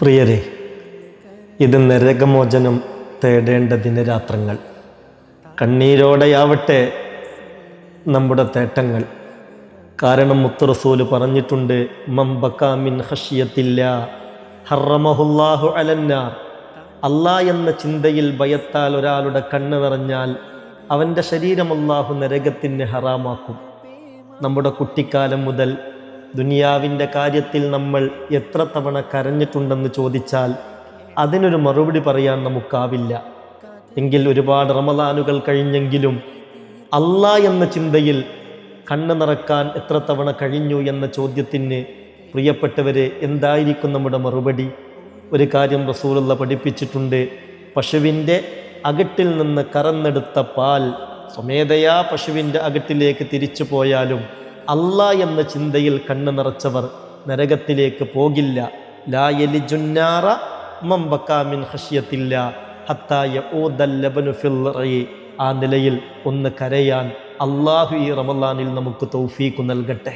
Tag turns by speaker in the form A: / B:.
A: പ്രിയരെ, ഇത് നരകമോചനം തേടേണ്ട ദിനരാത്രങ്ങൾ. കണ്ണീരോടെയാവട്ടെ നമ്മുടെ തേട്ടങ്ങൾ. കാരണം മുത്ത് റസൂല് പറഞ്ഞിട്ടുണ്ട്, മൻ ബകാ മിൻ ഖശിയത്തില്ലാ ഹറമഹുല്ലാഹു അലന്നാർ. അല്ലാഹ് എന്ന ചിന്തയിൽ ഭയത്താൽ ഒരാളുടെ കണ്ണ് നിറഞ്ഞാൽ അവൻ്റെ ശരീരം അല്ലാഹു നരകത്തിന് ഹറാമാക്കും. നമ്മുടെ കുട്ടിക്കാലം മുതൽ ദുനിയാവിൻ്റെ കാര്യത്തിൽ നമ്മൾ എത്ര തവണ കരഞ്ഞിട്ടുണ്ടെന്ന് ചോദിച്ചാൽ അതിനൊരു മറുപടി പറയാൻ നമുക്കാവില്ല. എങ്കിൽ ഒരുപാട് റമദാനുകൾ കഴിഞ്ഞെങ്കിലും അല്ലാഹ് എന്ന ചിന്തയിൽ കണ്ണ് നിറക്കാൻ എത്ര തവണ കഴിഞ്ഞു എന്ന ചോദ്യത്തിന് പ്രിയപ്പെട്ടവരെ, എന്തായിരിക്കും നമ്മുടെ മറുപടി? ഒരു കാര്യം റസൂലുള്ള പഠിപ്പിച്ചിട്ടുണ്ട്. പശുവിൻ്റെ അകട്ടിൽ നിന്ന് കറന്നെടുത്ത പാൽ സ്വമേധയാ പശുവിൻ്റെ അകട്ടിലേക്ക് തിരിച്ചു പോയാലും അല്ലാഹ് എന്ന ചിന്തയിൽ കണ്ണ് നിറച്ചവർ നരകത്തിലേക്ക് പോകില്ല. ലാ യലിജുന്നാറ മൻ ബകാ മിൻ ഖശിയത്തില്ലാ ഹത്താ യഊദൽ ലബനു ഫിൽ റഈ. ആ നിലയിൽ ഒന്ന് കരയാൻ അല്ലാഹു ഈ റമളാനിൽ നമുക്ക് തൗഫീഖ് നൽകട്ടെ.